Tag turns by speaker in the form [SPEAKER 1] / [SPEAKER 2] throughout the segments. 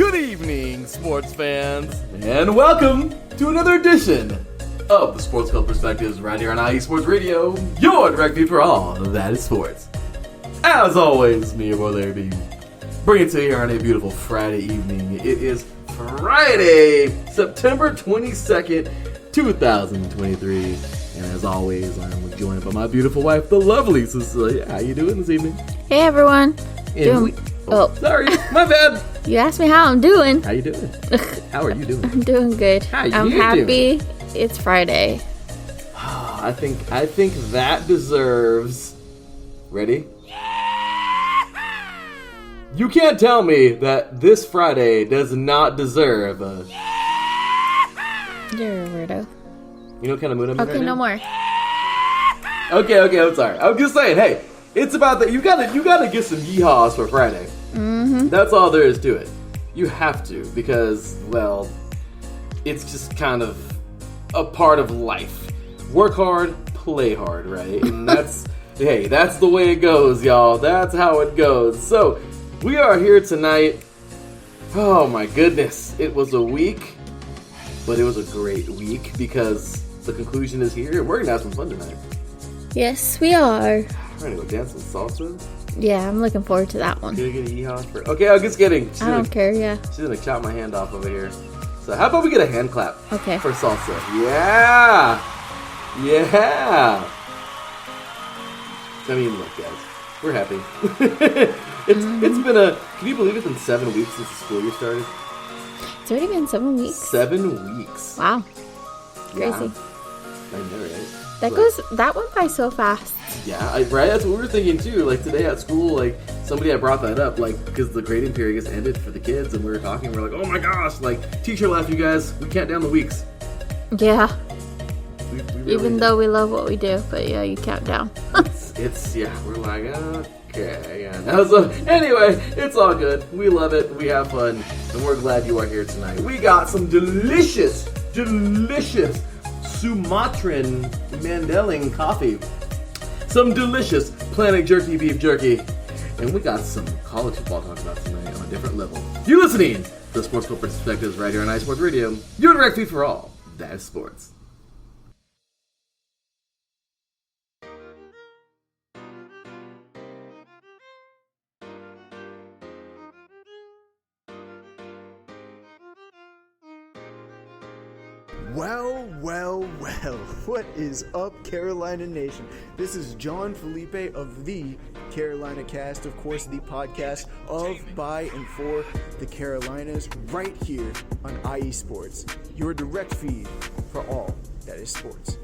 [SPEAKER 1] Good evening, sports fans, and welcome to another edition of the Sports Club Perspectives right here on IE Sports Radio, your direct feed for all that is sports. As always, me, your boy Larry B, bringing it to you here on a beautiful Friday evening. It is Friday, September 22nd, 2023, and as always, I'm joined by my beautiful wife, the lovely Cecilia. How you doing this evening?
[SPEAKER 2] Hey, everyone.
[SPEAKER 1] Sorry, my bad.
[SPEAKER 2] You asked me how I'm doing.
[SPEAKER 1] How you doing? How are you doing?
[SPEAKER 2] I'm doing good. I'm happy it's Friday.
[SPEAKER 1] I think that deserves... Ready? You can't tell me that this Friday does not deserve a...
[SPEAKER 2] You're a weirdo.
[SPEAKER 1] You know what kind of mood I'm in
[SPEAKER 2] Okay,
[SPEAKER 1] right
[SPEAKER 2] no
[SPEAKER 1] now?
[SPEAKER 2] more.
[SPEAKER 1] Okay, I'm sorry. I'm just saying, hey, it's about that. You gotta get some yeehaws for Friday.
[SPEAKER 2] Mm-hmm.
[SPEAKER 1] That's all there is to it. You have to, because, well, it's just kind of a part of life. Work hard, play hard, right? And that's, hey, that's the way it goes, y'all. That's how it goes. So, we are here tonight. Oh my goodness. It was a week, but it was a great week because the conclusion is here. We're gonna have some fun tonight.
[SPEAKER 2] Yes, we are.
[SPEAKER 1] We're gonna go dance some salsa.
[SPEAKER 2] Yeah, I'm looking forward to that one.
[SPEAKER 1] Gonna get a yeehaw for... Okay, I'm just kidding.
[SPEAKER 2] I don't care, yeah.
[SPEAKER 1] She's gonna chop my hand off over here. So how about we get a hand clap?
[SPEAKER 2] Okay.
[SPEAKER 1] For salsa. Yeah! Yeah! I mean, look, guys. We're happy. It's been a... Can you believe it's been 7 weeks since the school year started?
[SPEAKER 2] It's already been 7 weeks.
[SPEAKER 1] 7 weeks.
[SPEAKER 2] Wow.
[SPEAKER 1] Yeah.
[SPEAKER 2] Crazy.
[SPEAKER 1] I know, right?
[SPEAKER 2] That went by so fast.
[SPEAKER 1] Yeah, right? That's what we were thinking, too. Like, today at school, like, somebody had brought that up, like, because the grading period just ended for the kids, and we were talking, we're like, oh my gosh, like, teacher left, you guys. We count down the weeks.
[SPEAKER 2] Yeah.
[SPEAKER 1] We really
[SPEAKER 2] Even though we love what we do, but yeah, you count down.
[SPEAKER 1] we're like, okay, yeah. Now, so, anyway, it's all good. We love it. We have fun, and we're glad you are here tonight. We got some delicious Sumatran Mandheling coffee, some delicious Planet Jerky beef jerky, and we got some college football talk about tonight on a different level. You're listening to the Sports Club Perspectives right here on iSports Radio, your direct feed for all that is sports.
[SPEAKER 3] Well, what is up, Carolina Nation? This is John Felipe of the Carolina Cast, of course, the podcast of, by, and for the Carolinas, right here on IE Sports, your direct feed for all that is sports.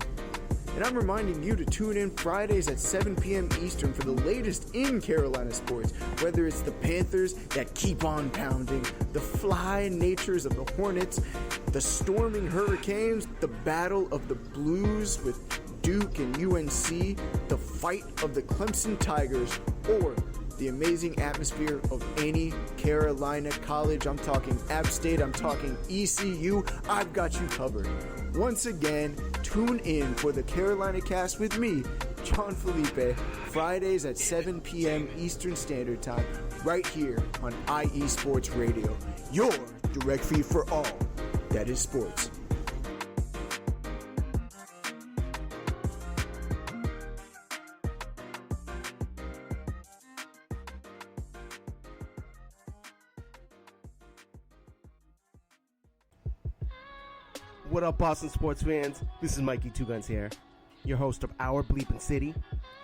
[SPEAKER 3] And I'm reminding you to tune in Fridays at 7 p.m. Eastern for the latest in Carolina sports, whether it's the Panthers that keep on pounding, the fly natures of the Hornets, the storming Hurricanes, the battle of the Blues with Duke and UNC, the fight of the Clemson Tigers, or the amazing atmosphere of any Carolina college. I'm talking App State, I'm talking ECU. I've got you covered. Once again, tune in for the Carolina Cast with me, John Felipe, Fridays at 7 p.m. Eastern Standard Time, right here on IE Sports Radio, your direct feed for all that is sports.
[SPEAKER 4] What up, Boston sports fans? This is Mikey Two Guns here, your host of Our Bleepin' City,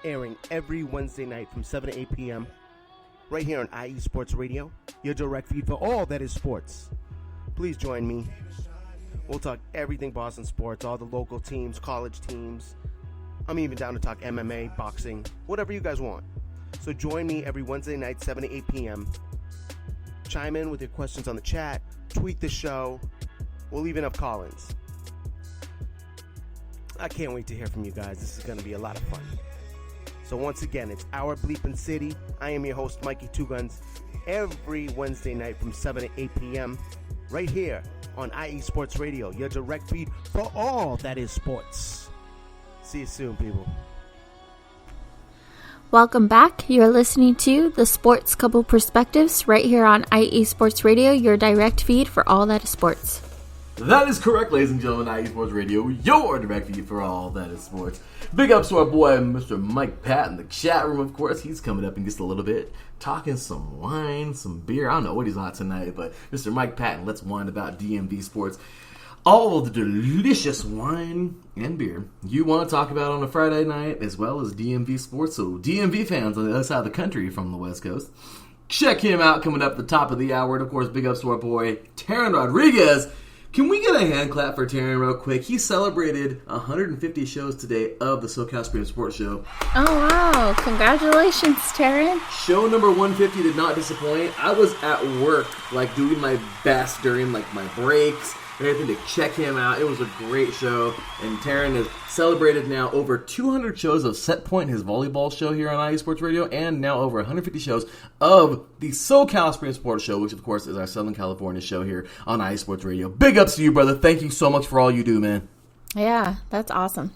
[SPEAKER 4] airing every Wednesday night from 7 to 8 p.m. right here on IE Sports Radio, your direct feed for all that is sports. Please join me. We'll talk everything Boston sports, all the local teams, college teams. I'm even down to talk MMA, boxing, whatever you guys want. So join me every Wednesday night, 7 to 8 p.m. Chime in with your questions on the chat, tweet the show. We'll even have call-ins. I can't wait to hear from you guys. This is going to be a lot of fun. So once again, it's Our Bleepin' City. I am your host, Mikey Two Guns, every Wednesday night from 7 to 8 p.m. right here on IE Sports Radio, your direct feed for all that is sports. See you soon, people.
[SPEAKER 2] welcome back. You're listening to the Sports Couple Perspectives right here on IE Sports Radio, your direct feed for all that is sports.
[SPEAKER 1] That is correct, ladies and gentlemen. IE Sports Radio, your direct feed for all that is sports. Big ups to our boy, Mr. Mike Pat, in the chat room, of course. He's coming up in just a little bit, talking some wine, some beer. I don't know what he's on tonight, but Mr. Mike Patton, let's whine about DMV sports. All of the delicious wine and beer you want to talk about on a Friday night, as well as DMV sports. So DMV fans on the other side of the country from the West Coast, check him out coming up at the top of the hour. And of course, big ups to our boy, Taryn Rodriguez. Can we get a hand clap for Taryn real quick? He celebrated 150 shows today of the SoCal Spring Sports Show.
[SPEAKER 2] Oh, wow. Congratulations, Taryn.
[SPEAKER 1] Show number 150 did not disappoint. I was at work, doing my best during, my breaks and everything to check him out. It was a great show. And Taryn has celebrated now over 200 shows of Set Point, his volleyball show here on IE Sports Radio, and now over 150 shows of the SoCal Spring Sports Show, which of course is our Southern California show here on IE Sports Radio. Big ups to you, brother. Thank you so much for all you do, man.
[SPEAKER 2] Yeah, that's awesome.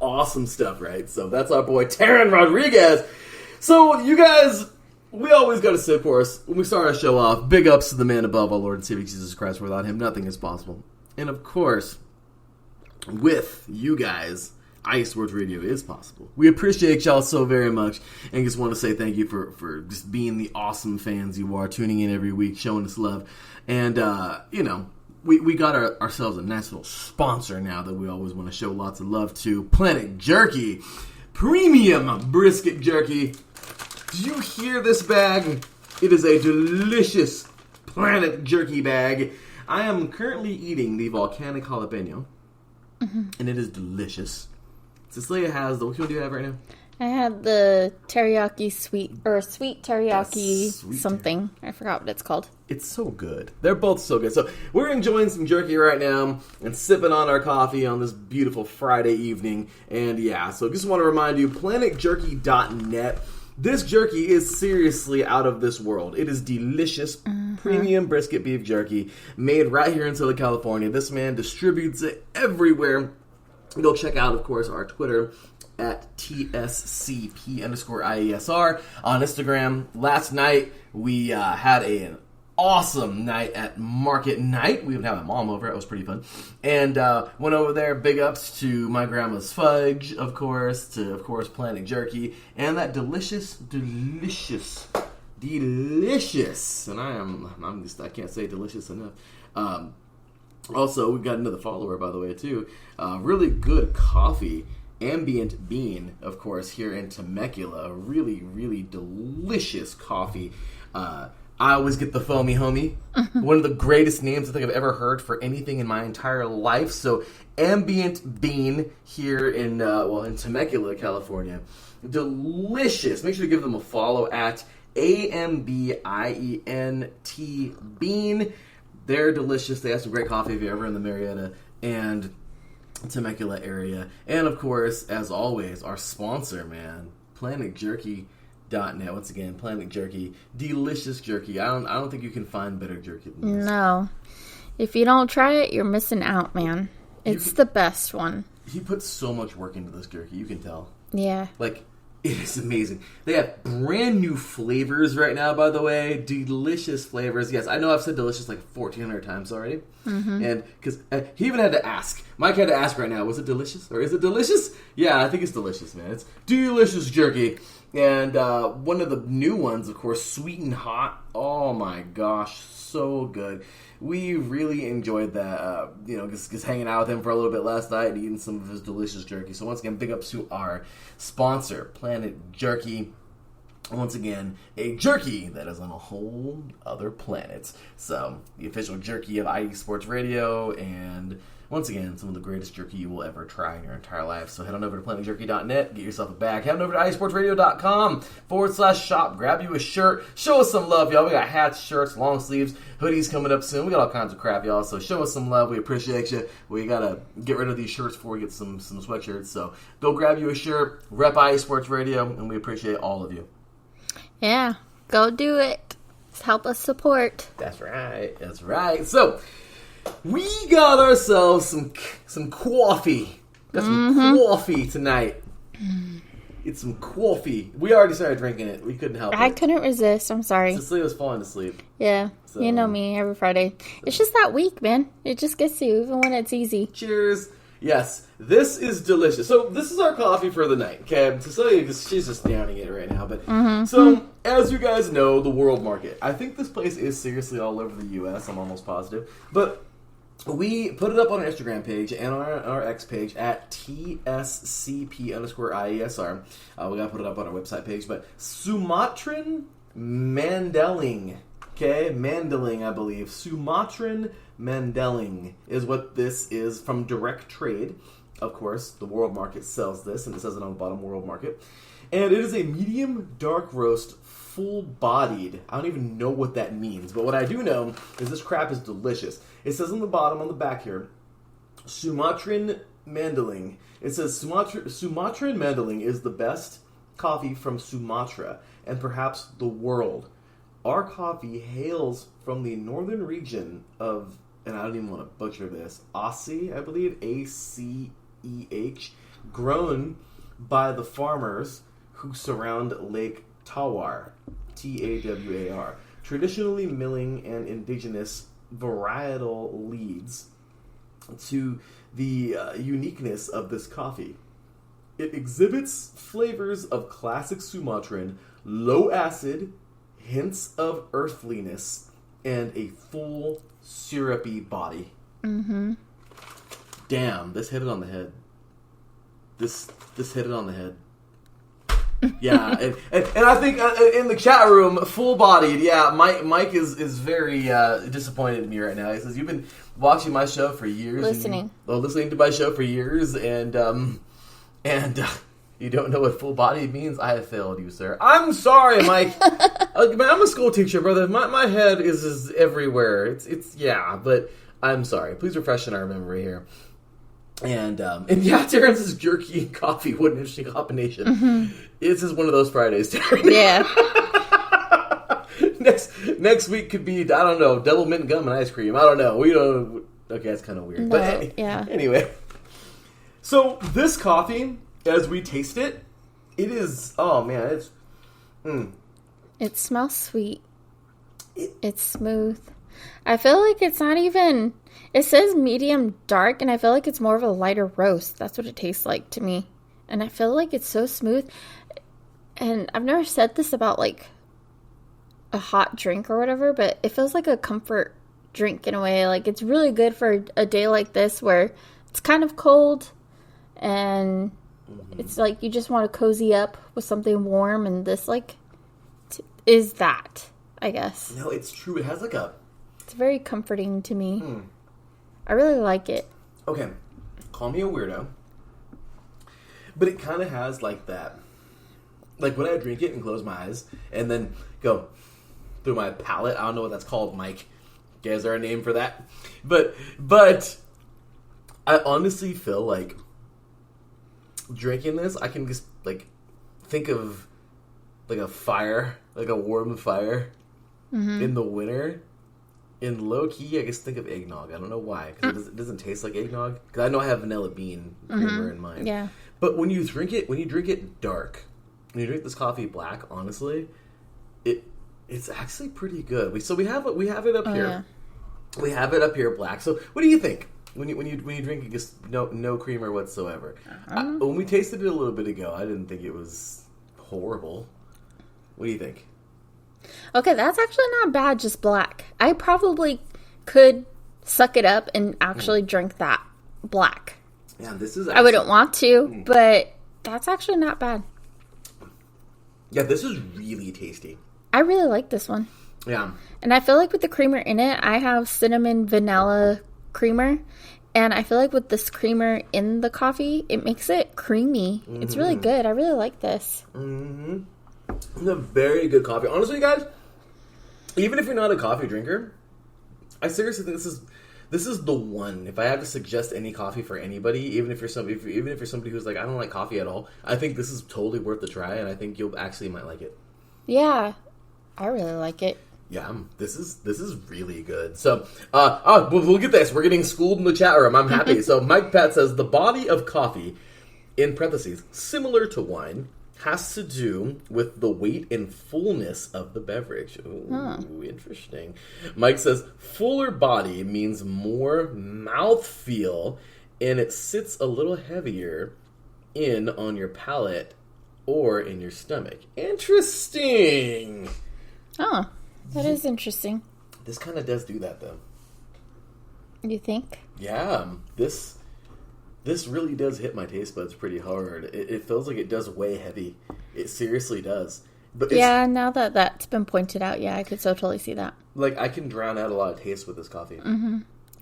[SPEAKER 1] Awesome stuff, right? So that's our boy, Taryn Rodriguez. So you guys, we always got to say, of course, when we start our show off, big ups to the man above, our Lord and Savior Jesus Christ. Without him, nothing is possible. And of course, with you guys, IE Sports Radio is possible. We appreciate y'all so very much, and just want to say thank you for just being the awesome fans you are, tuning in every week, showing us love. And, we got ourselves a nice little sponsor now that we always want to show lots of love to. Planet Jerky. Premium brisket jerky. Do you hear this bag? It is a delicious Planet Jerky bag. I am currently eating the volcanic jalapeno, and it is delicious. Cecilia has which one do you have right now?
[SPEAKER 2] I had the teriyaki sweet teriyaki something. I forgot what it's called.
[SPEAKER 1] It's so good. They're both so good. So we're enjoying some jerky right now and sipping on our coffee on this beautiful Friday evening. And yeah, so just want to remind you, planetjerky.net. This jerky is seriously out of this world. It is delicious, premium brisket beef jerky made right here in Southern California. This man distributes it everywhere. Go check out, of course, our Twitter at TSCP_IESR on Instagram. Last night, we had an awesome night at Market Night. We even had my mom over. It was pretty fun. And went over there. Big ups to my grandma's fudge, of course, to, of course, Planet Jerky. And that delicious, and I can't say delicious enough. Also, we got another follower, by the way, too. Really good coffee. Ambient Bean, of course, here in Temecula. Really, really delicious coffee. I always get the foamy homie. One of the greatest names I think I've ever heard for anything in my entire life. So, Ambient Bean here in Temecula, California. Delicious. Make sure to give them a follow at AMBIENT Bean. They're delicious. They have some great coffee if you're ever in the Marietta and Temecula area. And of course, as always, our sponsor, man, PlanetJerky.net. Once again, Planet Jerky, delicious jerky. I don't think you can find better jerky than this.
[SPEAKER 2] No, if you don't try it, you're missing out, man. It's the best one.
[SPEAKER 1] He puts so much work into this jerky. You can tell.
[SPEAKER 2] Yeah.
[SPEAKER 1] It is amazing. They have brand new flavors right now, by the way. Delicious flavors. Yes, I know I've said delicious 1,400 times already. And because he even had to ask. Mike had to ask right now, was it delicious? Or is it delicious? Yeah, I think it's delicious, man. It's delicious jerky. And one of the new ones, of course, Sweet and Hot. Oh my gosh, so good. We really enjoyed that, just hanging out with him for a little bit last night and eating some of his delicious jerky. So once again, big ups to our sponsor, Planet Jerky. Once again, a jerky that is on a whole other planet. So, the official jerky of IE Sports Radio, and once again, some of the greatest jerky you will ever try in your entire life. So head on over to planetjerky.net, get yourself a bag. Head on over to IESportsRadio.com/shop. Grab you a shirt. Show us some love, y'all. We got hats, shirts, long sleeves, hoodies coming up soon. We got all kinds of crap, y'all. So show us some love. We appreciate you. We got to get rid of these shirts before we get some sweatshirts. So go grab you a shirt. Rep IE Sports Radio, and we appreciate all of you.
[SPEAKER 2] Yeah, go do it. Help us support.
[SPEAKER 1] That's right. So, we got ourselves some coffee. Got some coffee tonight. It's some coffee. We already started drinking it. We couldn't help it.
[SPEAKER 2] I couldn't resist. I'm sorry.
[SPEAKER 1] Cecilia was falling asleep.
[SPEAKER 2] Yeah.
[SPEAKER 1] So,
[SPEAKER 2] you know me every Friday. It's just that week, man. It just gets to you, even when it's easy.
[SPEAKER 1] Cheers. Yes, this is delicious. So this is our coffee for the night, okay? Cecilia, she's just downing it right now. But So, as you guys know, the World Market. I think this place is seriously all over the U.S., I'm almost positive. But we put it up on our Instagram page and on our X page at TSCP_IESR. We got to put it up on our website page. But Sumatran Mandheling. Okay, Mandheling, I believe. Sumatran Mandheling is what this is from Direct Trade. Of course, the World Market sells this, and it says it on the bottom, World Market. And it is a medium dark roast, full-bodied. I don't even know what that means, but what I do know is this crap is delicious. It says on the bottom, on the back here, Sumatran Mandheling. It says Sumatran Mandheling is the best coffee from Sumatra, and perhaps the world. Our coffee hails from the northern region of, and I don't even want to butcher this, Aceh, I believe, A-C-E-H, grown by the farmers who surround Lake Tawar, T-A-W-A-R. Traditionally milling and indigenous varietal leads to the uniqueness of this coffee. It exhibits flavors of classic Sumatran, low acid, hints of earthliness, and a full syrupy body. Mm-hmm. Damn, this hit it on the head. This hit it on the head. Yeah, and I think in the chat room, full-bodied. Yeah, Mike is very disappointed in me right now. He says, "You've been watching my show for years, listening to my show for years, and you don't know what full-bodied means. I have failed you, sir. I'm sorry, Mike. I'm a school teacher, brother. My head is everywhere. It's but I'm sorry. Please refresh our memory here." And yeah, Terrence's jerky and coffee. What an interesting combination. Mm-hmm. This is one of those Fridays, Terrence.
[SPEAKER 2] Yeah.
[SPEAKER 1] next week could be, I don't know, double mint gum and ice cream. I don't know. We don't. Okay, that's kind of weird.
[SPEAKER 2] No,
[SPEAKER 1] but
[SPEAKER 2] yeah.
[SPEAKER 1] Anyway. So this coffee, as we taste it, it is, oh man, it's,
[SPEAKER 2] It smells sweet. It's smooth. I feel like it's not even, it says medium dark, and I feel like it's more of a lighter roast. That's what it tastes like to me. And I feel like it's so smooth. And I've never said this about like a hot drink or whatever, but it feels like a comfort drink in a way. Like it's really good for a day like this where it's kind of cold and it's like you just want to cozy up with something warm, and this like is that, I guess.
[SPEAKER 1] No, it's true. It has like a...
[SPEAKER 2] It's very comforting to me. I really like it.
[SPEAKER 1] Okay, call me a weirdo, but it kind of has like that. Like when I drink it and close my eyes and then go through my palate. I don't know what that's called, Mike. You guys are a name for that. But I honestly feel like drinking this, I can just like think of like a fire, like a warm fire in the winter. In low key, I guess think of eggnog. I don't know why, because it doesn't taste like eggnog. Because I know I have vanilla bean creamer in mine.
[SPEAKER 2] Yeah.
[SPEAKER 1] But when you drink it dark, when you drink this coffee black, honestly, it's actually pretty good. We have it up here. Yeah. We have it up here black. So what do you think when you drink it? Just no creamer whatsoever. When we tasted it a little bit ago, I didn't think it was horrible. What do you think?
[SPEAKER 2] Okay, that's actually not bad, just black. I probably could suck it up and actually drink that black.
[SPEAKER 1] Yeah, this is...
[SPEAKER 2] I wouldn't want to, but that's actually not bad.
[SPEAKER 1] Yeah, this is really tasty.
[SPEAKER 2] I really like this one.
[SPEAKER 1] Yeah.
[SPEAKER 2] And I feel like with the creamer in it, I have cinnamon vanilla creamer. And I feel like with this creamer in the coffee, it makes it creamy. Mm-hmm. It's really good. I really like this.
[SPEAKER 1] Mm-hmm. It's a very good coffee. Honestly, guys, even if you're not a coffee drinker, I seriously think this is the one. If I had to suggest any coffee for anybody, even if you're somebody who's like, I don't like coffee at all, I think this is totally worth the try, and I think you'll actually might like it.
[SPEAKER 2] Yeah, I really like it.
[SPEAKER 1] Yeah, this is really good. So, we'll get this. We're getting schooled in the chat room. I'm happy. So, Mike Pat says the body of coffee, in parentheses, similar to wine, has to do with the weight and fullness of the beverage. Ooh, interesting. Mike says, fuller body means more mouthfeel, and it sits a little heavier on your palate or in your stomach. Interesting.
[SPEAKER 2] Oh, that is interesting.
[SPEAKER 1] This kind of does do that, though.
[SPEAKER 2] You think?
[SPEAKER 1] Yeah, this really does hit my taste buds pretty hard. It feels like it does weigh heavy. It seriously does. But
[SPEAKER 2] yeah, now that that's been pointed out, yeah, I could so totally see that.
[SPEAKER 1] Like, I can drown out a lot of taste with this coffee.
[SPEAKER 2] Mm-hmm.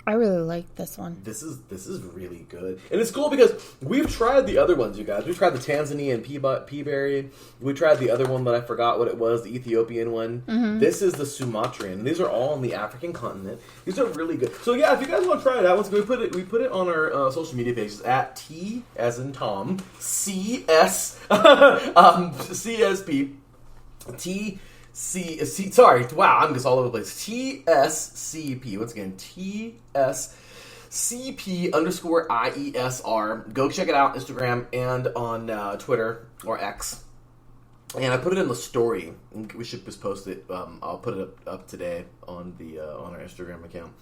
[SPEAKER 2] I really like this one.
[SPEAKER 1] This is really good. And it's cool because we've tried the other ones, you guys. We've tried the Tanzanian pea berry. We tried the other one that I forgot what it was, the Ethiopian one. Mm-hmm. This is the Sumatran. These are all on the African continent. These are really good. So yeah, if you guys want to try it out, we put it on our social media pages at T as in Tom, CS, CSP, sorry, wow, I'm just all over the place. TSCP, once again, TSCP_IESR. Go check it out, Instagram and on Twitter or X. And I put it in the story. We should just post it. I'll put it up today on our Instagram account.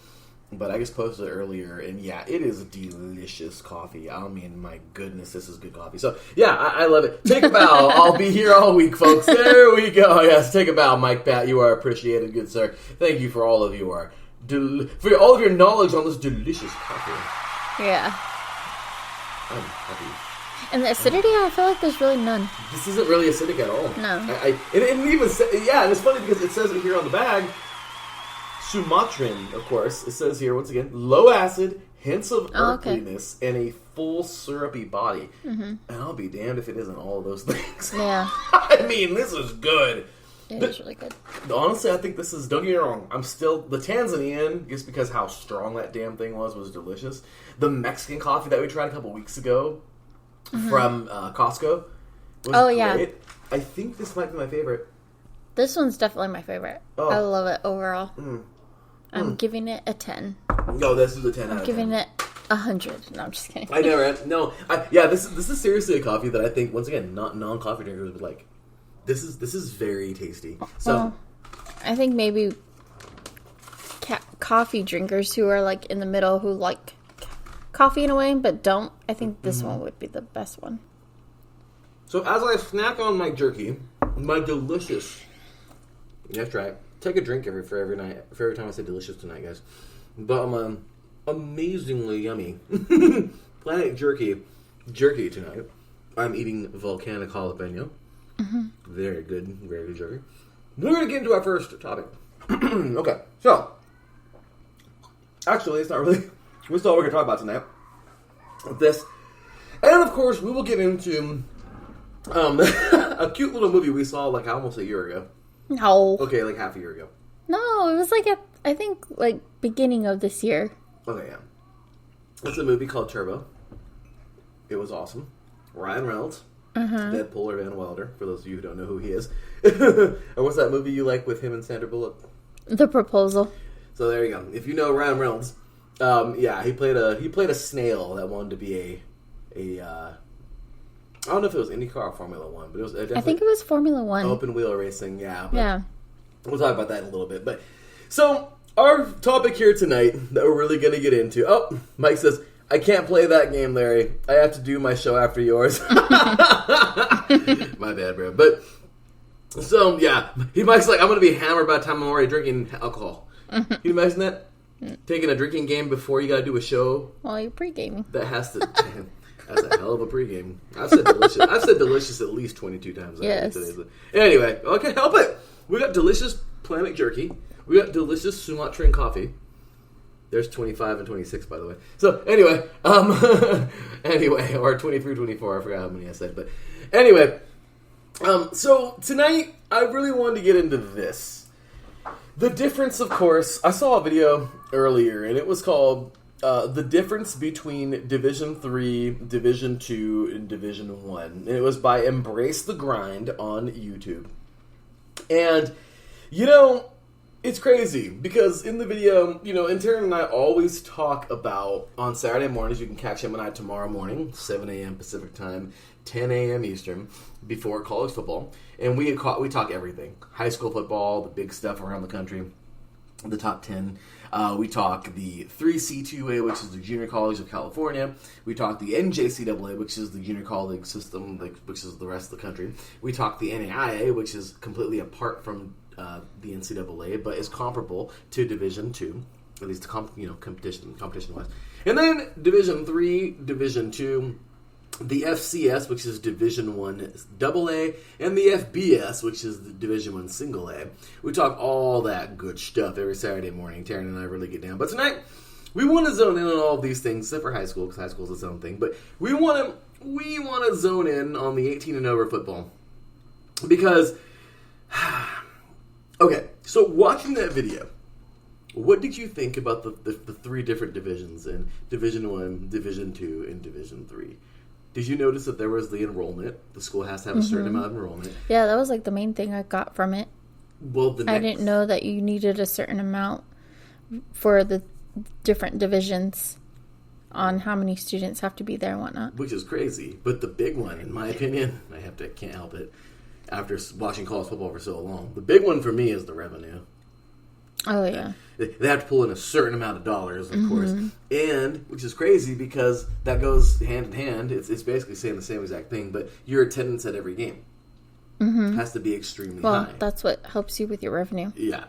[SPEAKER 1] But I just posted it earlier, and yeah, it is delicious coffee. I mean, my goodness, this is good coffee. So, yeah, I love it. Take a bow. I'll be here all week, folks. There we go. Yes, take a bow, Mike Pat. You are appreciated, good sir. Thank you for all of your knowledge on this delicious coffee.
[SPEAKER 2] Yeah.
[SPEAKER 1] I'm happy.
[SPEAKER 2] And the acidity, I feel like there's really none.
[SPEAKER 1] This isn't really acidic at all.
[SPEAKER 2] No.
[SPEAKER 1] And it's funny because it says it here on the bag. Sumatran, of course, it says here, once again, low acid, hints of earthiness, and a full syrupy body. Mm-hmm. And I'll be damned if it isn't all of those things.
[SPEAKER 2] Yeah.
[SPEAKER 1] I mean, this is good.
[SPEAKER 2] It is really good.
[SPEAKER 1] Honestly, I think this is, don't get me wrong, I'm still, the Tanzanian, just because how strong that damn thing was delicious. The Mexican coffee that we tried a couple weeks ago from Costco was great.
[SPEAKER 2] Yeah.
[SPEAKER 1] I think this might be my favorite.
[SPEAKER 2] This one's definitely my favorite.
[SPEAKER 1] Oh.
[SPEAKER 2] I love it overall. I'm giving it a 10.
[SPEAKER 1] No, this is a 10 out of 10.
[SPEAKER 2] I'm giving it 100. No, I'm just kidding.
[SPEAKER 1] I never. No. This is seriously a coffee that I think, once again, not non-coffee drinkers would like. This is very tasty. So,
[SPEAKER 2] I think maybe coffee drinkers who are like in the middle who like coffee in a way but don't. I think this one would be the best one.
[SPEAKER 1] So as I snack on my jerky, my delicious. That's right. Take a drink for every time I say delicious tonight, guys. But amazingly yummy Planet Jerky tonight. I'm eating volcanic jalapeno. Very good jerky. We're going to get into our first topic. Okay, so actually, it's not really. That's all we're going to talk about tonight. This, and of course, we will get into a cute little movie we saw like almost a year ago.
[SPEAKER 2] No.
[SPEAKER 1] Okay, like half a year ago.
[SPEAKER 2] No, it was like I think like beginning of this year.
[SPEAKER 1] Okay, yeah. It's a movie called Turbo. It was awesome. Ryan Reynolds, Deadpool or Van Wilder, for those of you who don't know who he is. And what's that movie you like with him and Sandra Bullock?
[SPEAKER 2] The Proposal.
[SPEAKER 1] So there you go. If you know Ryan Reynolds, he played a snail that wanted to be a I don't know if it was IndyCar or Formula One, but it was definitely...
[SPEAKER 2] I think it was Formula One.
[SPEAKER 1] Open wheel racing, yeah.
[SPEAKER 2] Yeah.
[SPEAKER 1] We'll talk about that in a little bit. But so, our topic here tonight that we're really going to get into... Oh, Mike says, I can't play that game, Larry. I have to do my show after yours. My bad, bro. But, so, yeah. Mike's like, I'm going to be hammered by the time I'm already drinking alcohol. Can you imagine that? Taking a drinking game before you got to do a show?
[SPEAKER 2] Well, you're pre-gaming.
[SPEAKER 1] That has to... That's a hell of a pregame. I've said delicious at least 22 times.
[SPEAKER 2] Yes.
[SPEAKER 1] Today. Anyway, I can't help it. We got delicious Planet Jerky. We got delicious Sumatran coffee. There's 25 and 26, by the way. So, anyway. Or 23, 24. I forgot how many I said. But, anyway. So, tonight, I really wanted to get into this. The difference, of course, I saw a video earlier, and it was called... the difference between Division 3, Division 2, and Division 1. And it was by Embrace the Grind on YouTube. And, it's crazy. Because in the video, and Taryn and I always talk about, on Saturday mornings, you can catch him and I tomorrow morning, 7 a.m. Pacific time, 10 a.m. Eastern, before college football. And we talk everything. High school football, the big stuff around the country, the top 10. We talk the 3C2A, which is the Junior College of California. We talk the NJCAA, which is the Junior College system, which is the rest of the country. We talk the NAIA, which is completely apart from the NCAA, but is comparable to Division II, at least competition-wise. And then Division III, Division II, the FCS, which is Division I AA, and the FBS, which is the Division I Single A. We talk all that good stuff every Saturday morning. Taryn and I really get down. But tonight, we want to zone in on all of these things, except for high school, because high school is its own thing. But we want to zone in on the 18 and over football. Because, okay, so watching that video, what did you think about the three different divisions in Division I, Division II, and Division III? Did you notice that there was the enrollment? The school has to have a certain amount of enrollment.
[SPEAKER 2] Yeah, that was like the main thing I got from it.
[SPEAKER 1] Well,
[SPEAKER 2] I didn't know that you needed a certain amount for the different divisions on how many students have to be there and whatnot.
[SPEAKER 1] Which is crazy. But the big one, in my opinion, I can't help it, after watching college football for so long, the big one for me is the revenue.
[SPEAKER 2] Oh, yeah.
[SPEAKER 1] They have to pull in a certain amount of dollars, of course. And, which is crazy because that goes hand in hand. It's basically saying the same exact thing, but your attendance at every game has to be extremely high.
[SPEAKER 2] Well, that's what helps you with your revenue.
[SPEAKER 1] Yeah.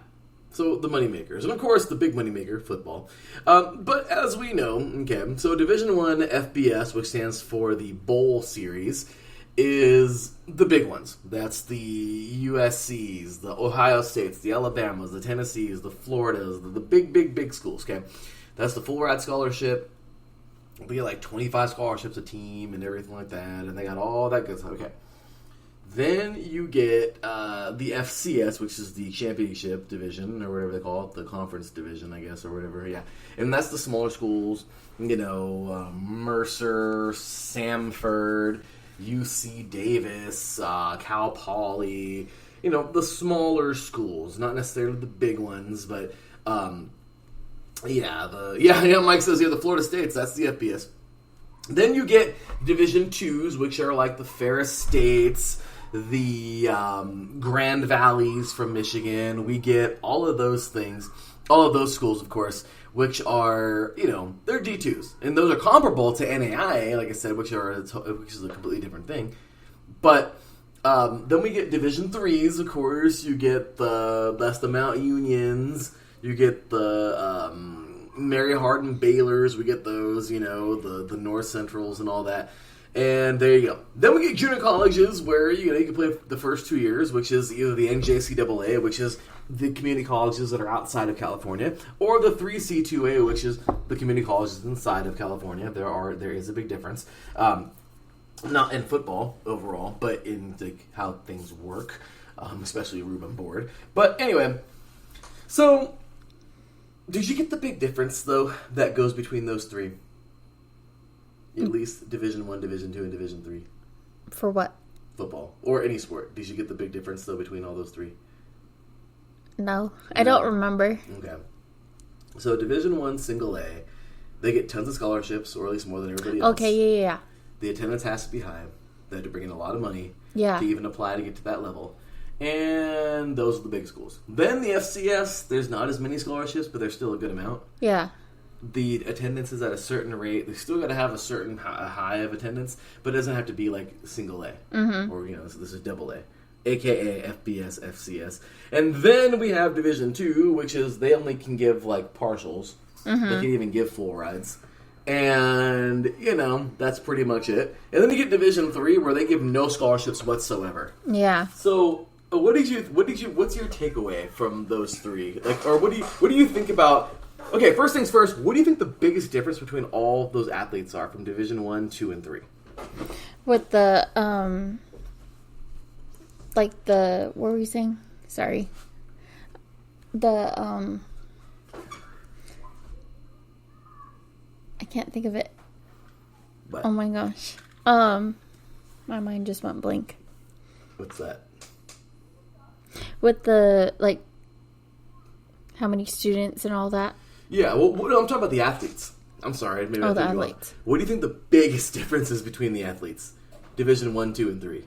[SPEAKER 1] So, the moneymakers. And, of course, the big moneymaker, football. But, as we know, okay, so Division I FBS, which stands for the Bowl Series, is the big ones. That's the USCs, the Ohio States, the Alabamas, the Tennessees, the Floridas, the big schools, okay? That's the full ride scholarship. We get like 25 scholarships a team and everything like that, and they got all that good stuff, okay. Then you get the FCS, which is the championship division, or whatever they call it, the conference division, I guess, or whatever, yeah. And that's the smaller schools, Mercer, Samford, UC Davis, Cal Poly, the smaller schools, not necessarily the big ones, but Mike says the Florida States, that's the FBS. Then you get Division IIs, which are like the Ferris States, the Grand Valleys from Michigan. We get all of those things, all of those schools, of course, which are, they're D2s. And those are comparable to NAIA, like I said, which is a completely different thing. But then we get Division IIIs, of course. You get the Mount Unions. You get the Mary Hardin Baylors. We get those, the North Centrals and all that. And there you go. Then we get junior colleges where, you can play the first 2 years, which is either the NJCAA, which is the community colleges that are outside of California, or the 3C2A, which is the community colleges inside of California. There is a big difference. Not in football overall, but in how things work, especially room and board. But anyway, so did you get the big difference, though, that goes between those three? At least Division I, Division II, and Division III.
[SPEAKER 2] For what?
[SPEAKER 1] Football. Or any sport. Did you get the big difference, though, between all those three?
[SPEAKER 2] No. I don't remember.
[SPEAKER 1] Okay. So Division I, Single A, they get tons of scholarships, or at least more than everybody else.
[SPEAKER 2] Okay, yeah.
[SPEAKER 1] The attendance has to be high. They have to bring in a lot of money
[SPEAKER 2] to
[SPEAKER 1] even apply to get to that level. And those are the big schools. Then the FCS, there's not as many scholarships, but there's still a good amount.
[SPEAKER 2] Yeah.
[SPEAKER 1] The attendance is at a certain rate. They still got to have a certain high of attendance, but it doesn't have to be like Single A. Or, this is Double A. AKA FBS, FCS. And then we have Division II, which is they only can give like partials. They can't even give full rides. And, that's pretty much it. And then you get Division III, where they give no scholarships whatsoever.
[SPEAKER 2] Yeah.
[SPEAKER 1] So, what's your takeaway from those three? Or what do you think about? Okay, first things first. What do you think the biggest difference between all those athletes are from Division I, II, and III?
[SPEAKER 2] With the what were we saying? Sorry. I can't think of it.
[SPEAKER 1] What?
[SPEAKER 2] Oh my gosh. My mind just went blank.
[SPEAKER 1] What's that?
[SPEAKER 2] With the, how many students and all that.
[SPEAKER 1] Yeah, well, I'm talking about the athletes. I'm sorry. Maybe
[SPEAKER 2] the athletes.
[SPEAKER 1] What do you think the biggest difference is between the athletes? Division 1, 2, and 3?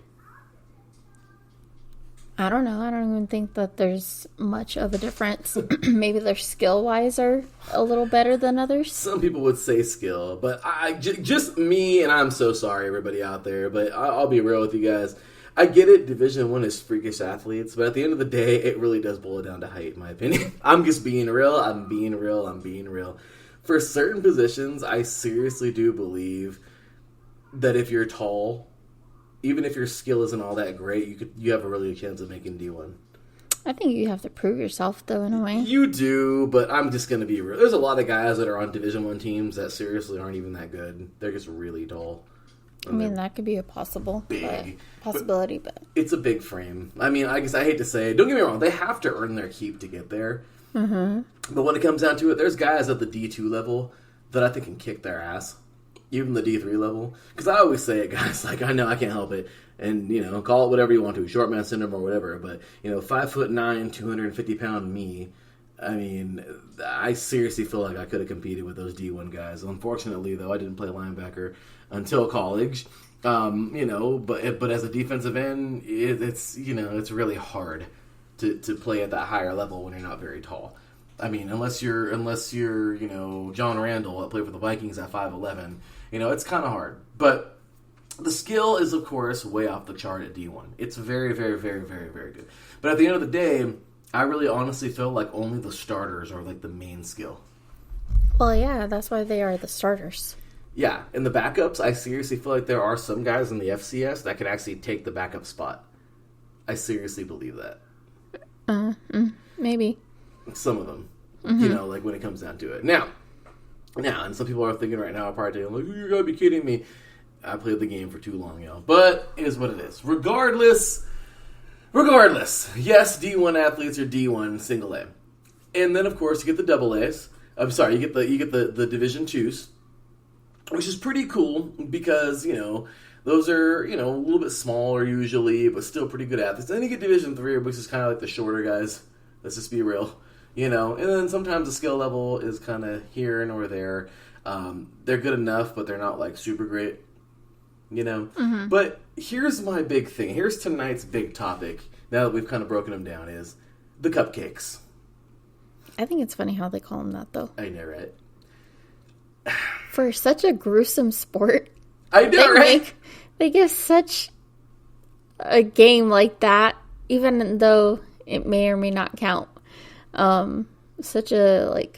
[SPEAKER 2] I don't know. I don't even think that there's much of a difference. Maybe their skill-wise are a little better than others.
[SPEAKER 1] Some people would say skill, but just me, and I'm so sorry, everybody out there, but I'll be real with you guys. I get it, Division 1 is freakish athletes, but at the end of the day, it really does boil down to height, in my opinion. I'm just being real. I'm being real. For certain positions, I seriously do believe that if you're tall, even if your skill isn't all that great, you have a really good chance of making D1.
[SPEAKER 2] I think you have to prove yourself, though, in a way.
[SPEAKER 1] You do, but I'm just going to be real. There's a lot of guys that are on Division 1 teams that seriously aren't even that good. They're just really tall.
[SPEAKER 2] I mean, that could be a possibility, but
[SPEAKER 1] it's a big frame. I mean, I guess I hate to say it. Don't get me wrong. They have to earn their keep to get there. Mm-hmm. But when it comes down to it, there's guys at the D2 level that I think can kick their ass. Even the D3 level. Because I always say it, guys, like, I know I can't help it. And, call it whatever you want to. Short man syndrome or whatever. But, 5'9", 250-pound me. I mean, I seriously feel like I could have competed with those D1 guys. Unfortunately, though, I didn't play linebacker until college. But as a defensive end, it's really hard to play at that higher level when you're not very tall. I mean, unless you're John Randall that played for the Vikings at 5'11", it's kind of hard. But the skill is, of course, way off the chart at D1. It's very, very, very, very, very good. But at the end of the day, I really honestly feel like only the starters are like the main skill.
[SPEAKER 2] Well, yeah, that's why they are the starters.
[SPEAKER 1] Yeah, and the backups, I seriously feel like there are some guys in the FCS that could actually take the backup spot. I seriously believe that.
[SPEAKER 2] Maybe.
[SPEAKER 1] Some of them, like when it comes down to it. Now, and some people are thinking right now, probably like, you gotta be kidding me. I played the game for too long, but it is what it is. Regardless, yes, D1 athletes are D1 single A, and then of course you get the double A's. I'm sorry, you get the Division 2s, which is pretty cool because those are a little bit smaller usually, but still pretty good athletes. And then you get Division 3, which is kind of like the shorter guys. Let's just be real. And then sometimes the skill level is kind of here and or there. They're good enough, but they're not like super great. Mm-hmm. But here's my big thing. Here's tonight's big topic. Now that we've kind of broken them down, is the Cupcakes.
[SPEAKER 2] I think it's funny how they call them that, though.
[SPEAKER 1] I know, right?
[SPEAKER 2] For such a gruesome sport,
[SPEAKER 1] I know, right?
[SPEAKER 2] They give such a game like that, even though it may or may not count. Such a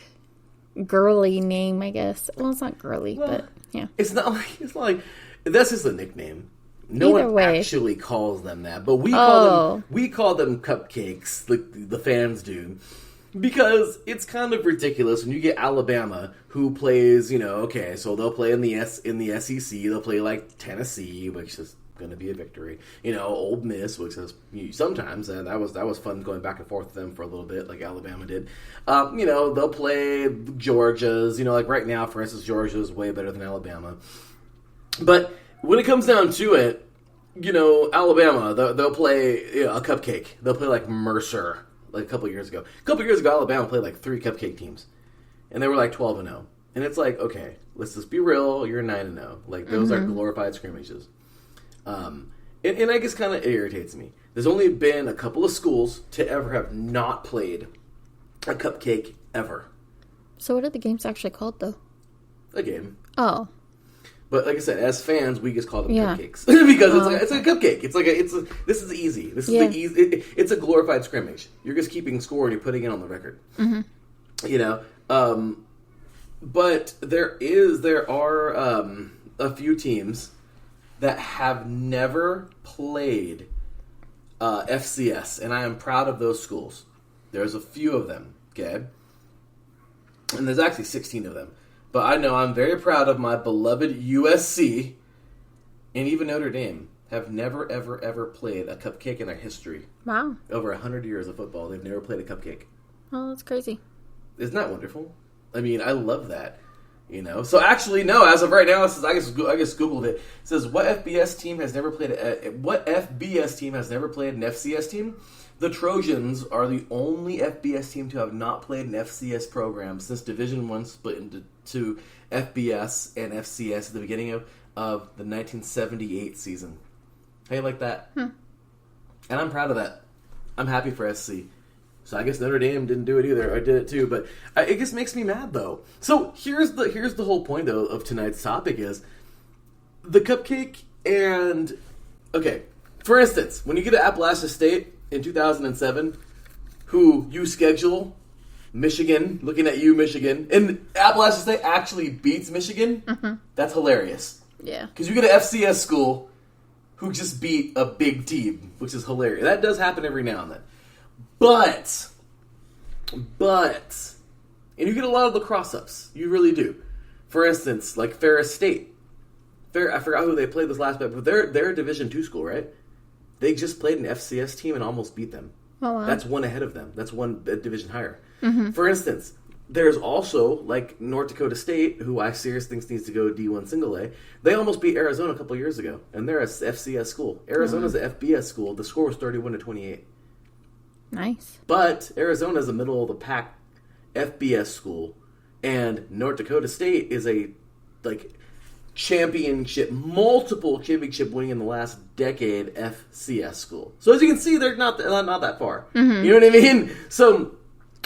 [SPEAKER 2] girly name, I guess. Well, it's not girly, but yeah.
[SPEAKER 1] It's not like that's just a nickname. No
[SPEAKER 2] Either
[SPEAKER 1] one
[SPEAKER 2] way.
[SPEAKER 1] actually calls them that, but we call them Cupcakes, like the fans do, because it's kind of ridiculous when you get Alabama, who plays, so they'll play in the SEC, they'll play like Tennessee, which is going to be a victory. Ole Miss, which is sometimes, and that was fun going back and forth with them for a little bit, like Alabama did. They'll play Georgia's. Like right now, for instance, Georgia's way better than Alabama. But when it comes down to it, Alabama, they'll play a cupcake. They'll play like Mercer, like a couple years ago. A couple years ago, Alabama played like 3 cupcake teams, and they were like 12-0. And it's like, okay, let's just be real. You're 9-0. Like those are glorified scrimmages. And I guess kind of irritates me. There's only been a couple of schools to ever have not played a cupcake ever.
[SPEAKER 2] So what are the games actually called, though?
[SPEAKER 1] A game.
[SPEAKER 2] Oh.
[SPEAKER 1] But like I said, as fans, we just call them cupcakes because it's a cupcake. This is easy. This is the easy. It's a glorified scrimmage. You're just keeping score and you're putting it on the record. Mm-hmm. But there are a few teams that have never played FCS, and I am proud of those schools. There's a few of them, okay? And there's actually 16 of them. But I know I'm very proud of my beloved USC, and even Notre Dame have never, ever, ever played a cupcake in their history.
[SPEAKER 2] Wow.
[SPEAKER 1] Over 100 years of football, they've never played a cupcake.
[SPEAKER 2] Oh, that's crazy.
[SPEAKER 1] Isn't that wonderful? I mean, I love that. So actually, no. As of right now, it says I just googled it. It says what FBS team has never played an FCS team? The Trojans are the only FBS team to have not played an FCS program since Division I split into FBS and FCS at the beginning of of the 1978 season. How you like that? And I'm proud of that. I'm happy for SC. So I guess Notre Dame didn't do it either. I did it too, but it just makes me mad though. So here's the whole point though of tonight's topic is the cupcake and okay. For instance, when you get to Appalachia State in 2007, who you schedule Michigan, looking at you, Michigan, and Appalachia State actually beats Michigan, that's hilarious.
[SPEAKER 2] Yeah.
[SPEAKER 1] Because you get an FCS school who just beat a big team, which is hilarious. That does happen every now and then. But, and you get a lot of lacrosse ups. You really do. For instance, like Ferris State. I forgot who they played this last bit, but they're a Division II school, right? They just played an FCS team and almost beat them.
[SPEAKER 2] Oh, wow.
[SPEAKER 1] That's one ahead of them. That's one division higher. For instance, there's also, like, North Dakota State, who I seriously think needs to go D1 single A. They almost beat Arizona a couple years ago, and they're a FCS school. Arizona's a FBS school. The score was 31-28.
[SPEAKER 2] Nice.
[SPEAKER 1] But Arizona's a middle-of-the-pack FBS school, and North Dakota State is a, like, multiple championship winning in the last decade FCS school. So as you can see, they're not that far. You know what I mean? So,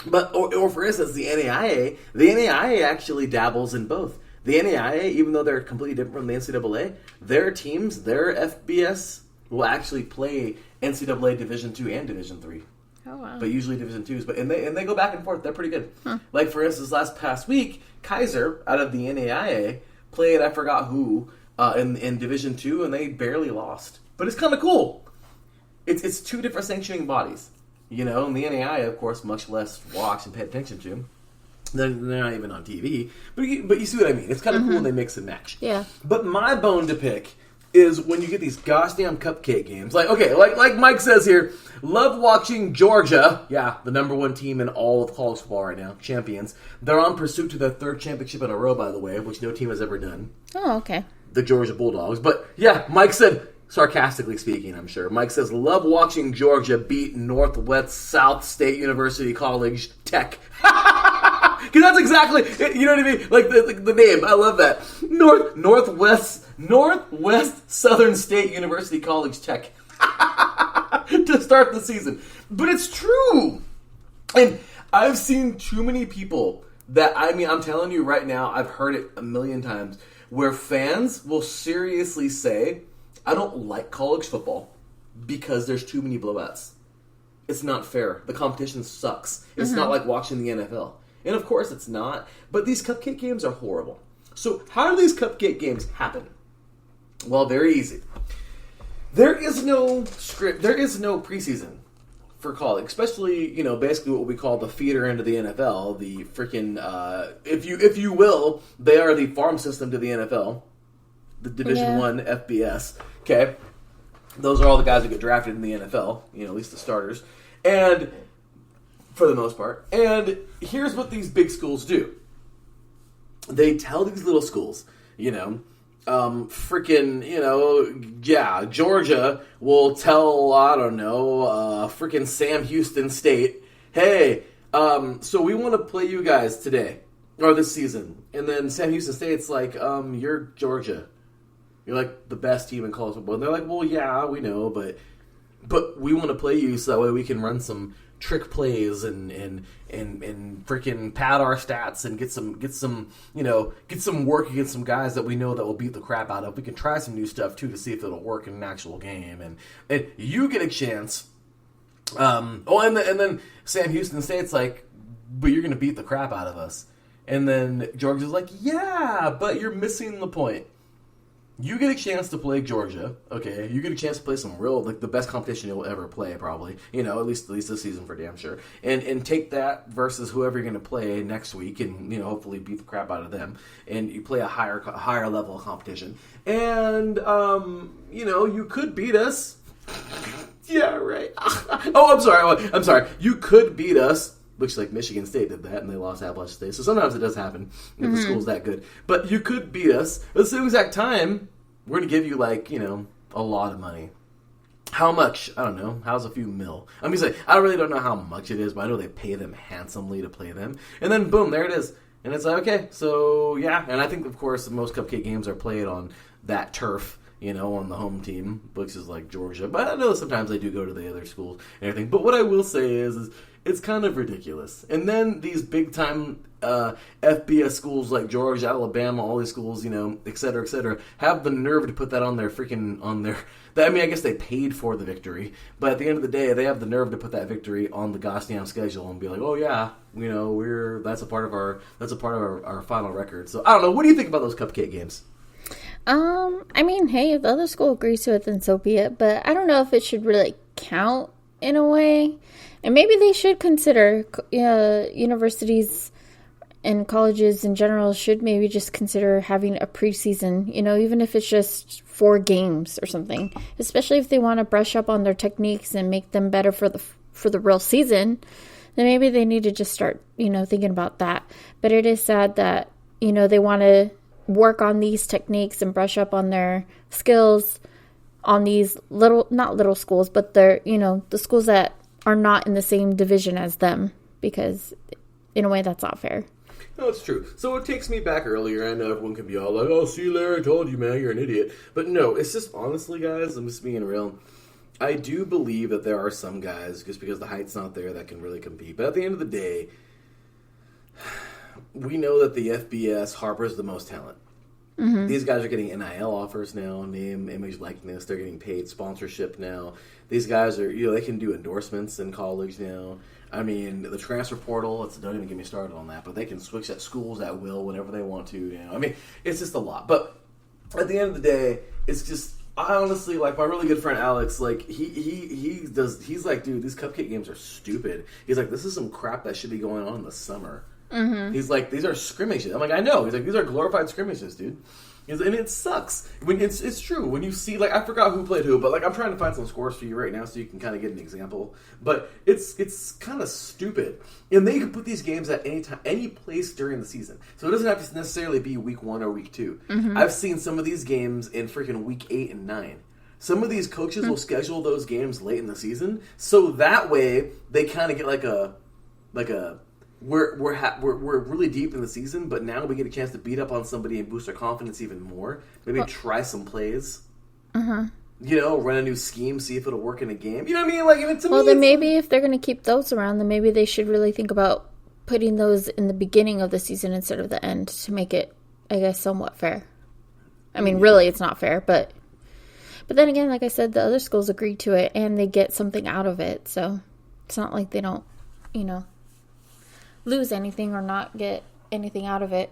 [SPEAKER 1] but or for instance, the NAIA actually dabbles in both. The NAIA, even though they're completely different from the NCAA, their teams, their FBS will actually play NCAA Division II and Division III.
[SPEAKER 2] Oh, wow.
[SPEAKER 1] But usually Division IIs. But and they go back and forth. They're pretty good. Like for instance, past week, Kaiser out of the NAIA played I forgot who in Division II, and they barely lost. But it's kind of cool. It's two different sanctioning bodies, you know. And the NAIA, of course, much less watched and paid attention to. They're not even on TV. But you see what I mean. It's kind of cool when they mix and match.
[SPEAKER 2] Yeah.
[SPEAKER 1] But my bone to pick is when you get these goddamn cupcake games. Like, okay, like Mike says here, love watching Georgia. Yeah, the number one team in all of college football right now. Champions. They're on pursuit to their third championship in a row, by the way, which no team has ever done.
[SPEAKER 2] Oh, okay.
[SPEAKER 1] The Georgia Bulldogs. But, yeah, Mike said, sarcastically speaking, I'm sure, Mike says, love watching Georgia beat Northwest South State University College Tech. Because that's exactly, you know what I mean? Like the name, I love that. Northwest Southern State University College Tech. To start the season. But it's true. And I've seen too many people that, I mean, I'm telling you right now, I've heard it a million times, where fans will seriously say, I don't like college football because there's too many blowouts. It's not fair. The competition sucks. It's not like watching the NFL. And of course it's not. But these cupcake games are horrible. So how do these cupcake games happen? Well, very easy. There is no script. There is no preseason for college, especially, you know, basically what we call the feeder into the NFL. The freaking, if you will, they are the farm system to the NFL. The Division I FBS. Okay, those are all the guys that get drafted in the NFL. You know, at least the starters, and for the most part. And here's what these big schools do. They tell these little schools, you know, Georgia will tell, I don't know, Sam Houston State, hey, so we want to play you guys today, or this season. And then Sam Houston State's like, you're Georgia. You're like the best team in college football. And they're like, well, yeah, we know, but we want to play you so that way we can run some trick plays and freaking pad our stats and get some work against some guys that we know that will beat the crap out of. We can try some new stuff too to see if it'll work in an actual game, and you get a chance. And then Sam Houston State's like, but you're gonna beat the crap out of us. And then Georgia's like, yeah, but you're missing the point. You get a chance to play Georgia, okay? You get a chance to play some real, like, the best competition you'll ever play, probably. You know, at least this season for damn sure. And take that versus whoever you're going to play next week and, you know, hopefully beat the crap out of them. And you play a higher level of competition. And, you know, you could beat us. Yeah, right. I'm sorry. You could beat us. Looks like Michigan State did that, and they lost Appalachian State. So sometimes it does happen if the school's that good. But you could beat us. At the same exact time, we're going to give you, like, you know, a lot of money. How much? I don't know. How's a few mil? I mean, I really don't know how much it is, but I know they pay them handsomely to play them. And then, boom, there it is. And it's like, okay, so, yeah. And I think, of course, most cupcake games are played on that turf, on the home team, which is like Georgia. But I know sometimes they do go to the other schools and everything. But what I will say is it's kind of ridiculous. And then these big time FBS schools like Georgia, Alabama, all these schools, et cetera, have the nerve to put that on their I guess they paid for the victory, but at the end of the day, they have the nerve to put that victory on the goddamn schedule and be like, oh yeah, that's a part of our final record. So I don't know. What do you think about those cupcake games?
[SPEAKER 2] Hey, if the other school agrees to it, then so be it. But I don't know if it should really count in a way. And maybe they should consider, universities and colleges in general should maybe just consider having a preseason, even if it's just 4 games or something. Especially if they want to brush up on their techniques and make them better for the real season, then maybe they need to just start, thinking about that. But it is sad that, they want to work on these techniques and brush up on their skills on these not little schools, but they're, the schools that are not in the same division as them, because in a way that's not fair.
[SPEAKER 1] No, it's true. So it takes me back earlier. I know everyone can be all like, oh, see, Larry, I told you, man, you're an idiot. But no, it's just, honestly, guys, I'm just being real. I do believe that there are some guys, just because the height's not there, that can really compete. But at the end of the day, we know that the FBS harbors the most talent. Mm-hmm. These guys are getting NIL offers now, name, image, likeness. They're getting paid sponsorship now. These guys are, they can do endorsements in college now. I mean, the transfer portal, don't even get me started on that, but they can switch at schools at will whenever they want to. I mean, it's just a lot. But at the end of the day, it's just, I honestly, like, my really good friend Alex, like, he's like, dude, these cupcake games are stupid. He's like, this is some crap that should be going on in the summer. Mm-hmm. He's like, these are scrimmages. I'm like, I know. He's like, these are glorified scrimmages, dude. And it sucks. When it's true. When you see, like, I forgot who played who, but, like, I'm trying to find some scores for you right now so you can kind of get an example. But it's kind of stupid. And they can put these games at any time, any place during the season. So it doesn't have to necessarily be week 1 or week 2. Mm-hmm. I've seen some of these games in freaking week 8 and 9. Some of these coaches will schedule those games late in the season, so that way they kind of get like a we're really deep in the season, but now we get a chance to beat up on somebody and boost our confidence even more. Maybe try some plays. Run a new scheme, see if it'll work in a game. You know what I mean? Like,
[SPEAKER 2] then maybe if they're going to keep those around, then maybe they should really think about putting those in the beginning of the season instead of the end to make it, I guess, somewhat fair. I mean, really, it's not fair, but then again, like I said, the other schools agreed to it and they get something out of it, so it's not like they don't, lose anything or not get anything out of it.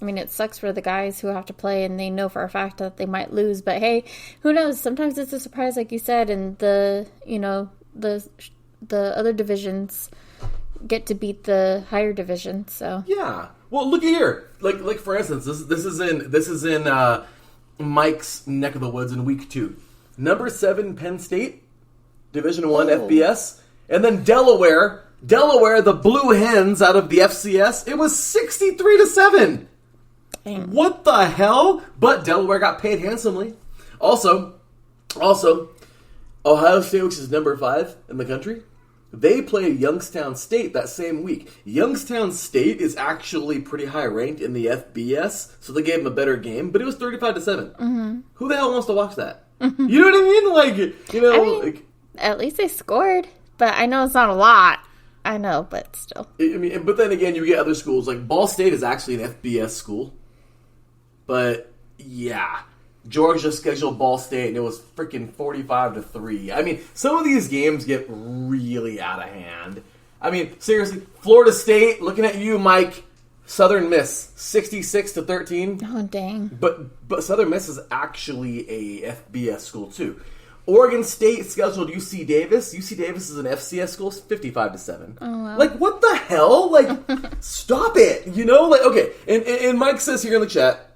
[SPEAKER 2] I mean, it sucks for the guys who have to play and they know for a fact that they might lose, but hey, who knows? Sometimes it's a surprise, like you said, and the other divisions get to beat the higher division. So
[SPEAKER 1] yeah. Well, look here. Like for instance, this is in Mike's neck of the woods in week 2. Number 7 Penn State, Division 1 FBS, and then Delaware, the Blue Hens out of the FCS, it was 63-7. Dang. What the hell? But Delaware got paid handsomely. Also, Ohio State, which is number 5 in the country, they played Youngstown State that same week. Youngstown State is actually pretty high ranked in the FBS, so they gave them a better game, but it was 35-7. Mm-hmm. Who the hell wants to watch that? Mm-hmm. You know what I mean?
[SPEAKER 2] At least they scored, but I know it's not a lot. I know, but still.
[SPEAKER 1] But then again, you get other schools. Like, Ball State is actually an FBS school. But, yeah. Georgia scheduled Ball State, and it was freaking 45-3. I mean, some of these games get really out of hand. I mean, seriously, Florida State, looking at you, Mike, Southern Miss, 66-13.
[SPEAKER 2] Oh, dang.
[SPEAKER 1] But Southern Miss is actually a FBS school, too. Oregon State scheduled UC Davis. UC Davis is an FCS school, 55-7. Oh, wow. Like, what the hell? Like, stop it. Okay. And Mike says here in the chat,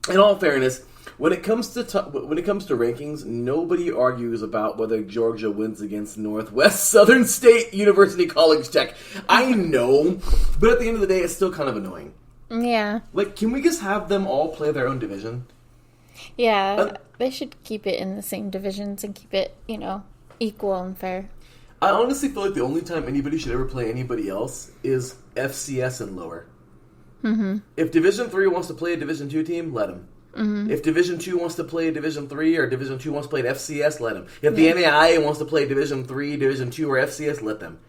[SPEAKER 1] in all fairness, when it comes to rankings, nobody argues about whether Georgia wins against Northwest Southern State University College Tech. I know, but at the end of the day, it's still kind of annoying.
[SPEAKER 2] Yeah.
[SPEAKER 1] Like, can we just have them all play their own division?
[SPEAKER 2] Yeah, they should keep it in the same divisions and keep it, equal and fair.
[SPEAKER 1] I honestly feel like the only time anybody should ever play anybody else is FCS and lower. Mm-hmm. If Division 3 wants to play a Division 2 team, let them. If Division II wants to play Division III or Division II wants to play at FCS, let them. If the NAIA wants to play Division III, Division II, or FCS, let them.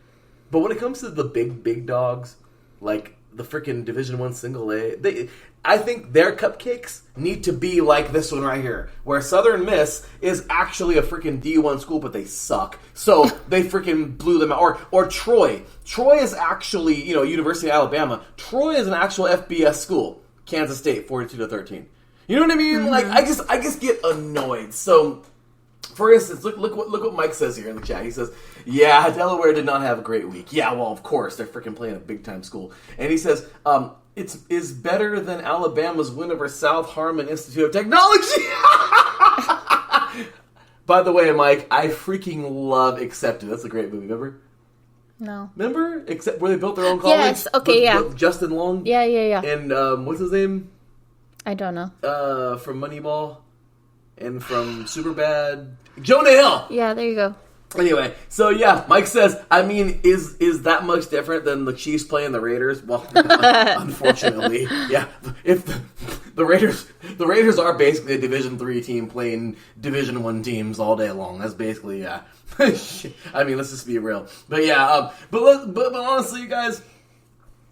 [SPEAKER 1] But when it comes to the big dogs, like the freaking Division I single A, I think their cupcakes need to be like this one right here, where Southern Miss is actually a freaking D1 school, but they suck. So they freaking blew them out. Or Troy. Troy is actually, University of Alabama. Troy is an actual FBS school. Kansas State, 42-13. You know what I mean? Like, I just get annoyed. So, for instance, look what Mike says here in the chat. He says, yeah, Delaware did not have a great week. Yeah, well, of course, they're freaking playing a big-time school. And he says, it's better than Alabama's win over South Harmon Institute of Technology. By the way, Mike, I freaking love Accepted. That's a great movie, remember?
[SPEAKER 2] No.
[SPEAKER 1] Remember? Except where they built their own college?
[SPEAKER 2] Yes, okay,
[SPEAKER 1] with Justin Long?
[SPEAKER 2] Yeah.
[SPEAKER 1] And, what's his name?
[SPEAKER 2] I don't know.
[SPEAKER 1] From Moneyball and from Superbad. Jonah Hill!
[SPEAKER 2] Yeah, there you go.
[SPEAKER 1] Anyway, so yeah, Mike says, I mean, is that much different than the Chiefs playing the Raiders? Well, unfortunately, yeah. If the Raiders are basically a Division III team playing Division I teams all day long. That's basically, yeah. I mean, let's just be real. But yeah, but honestly, you guys,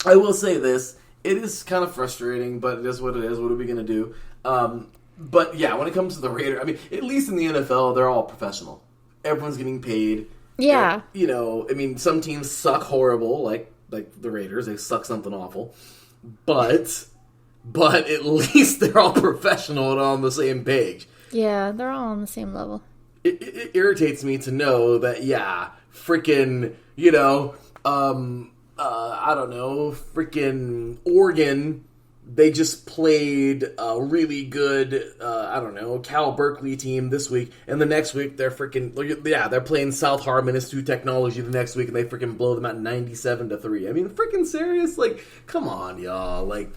[SPEAKER 1] I will say this. It is kind of frustrating, but it is what it is. What are we going to do? But yeah, when it comes to the Raiders, I mean, at least in the NFL, they're all professional. Everyone's getting paid.
[SPEAKER 2] Yeah.
[SPEAKER 1] I mean, some teams suck horrible, like the Raiders. They suck something awful. But at least they're all professional and all on the same page.
[SPEAKER 2] Yeah, they're all on the same level.
[SPEAKER 1] It irritates me to know that, yeah, freaking, I don't know, freaking Oregon, they just played a really good, Cal Berkeley team this week, and the next week they're they're playing South Harmon Institute Technology the next week, and they freaking blow them out 97-3. I mean, freaking serious? Like, come on, y'all. Like,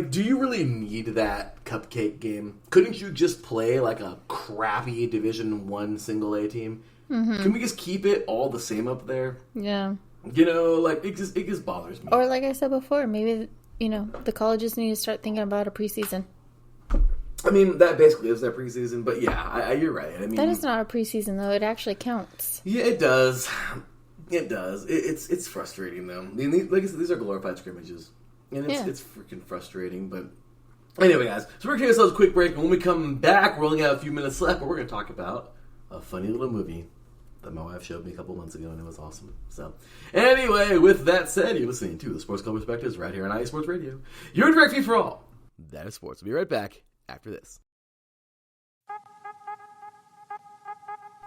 [SPEAKER 1] do you really need that cupcake game? Couldn't you just play like a crappy Division I single A team? Mm-hmm. Can we just keep it all the same up there?
[SPEAKER 2] Yeah.
[SPEAKER 1] It just bothers me.
[SPEAKER 2] Or like I said before, maybe, the colleges need to start thinking about a preseason.
[SPEAKER 1] I mean, that basically is their preseason, but yeah, you're right. I mean,
[SPEAKER 2] that is not a preseason, though. It actually counts.
[SPEAKER 1] Yeah, it does. It does. It's frustrating, though. I mean, like I said, these are glorified scrimmages. And it's freaking frustrating, but anyway, guys. So we're going to take ourselves a quick break. When we come back, we're only got a few minutes left, but we're going to talk about a funny little movie that my wife showed me a couple months ago, and it was awesome. So, anyway, with that said, you're listening to the Sports Club Perspectives right here on IE Sports Radio. Your direct feed for all. That is sports. We'll be right back after this.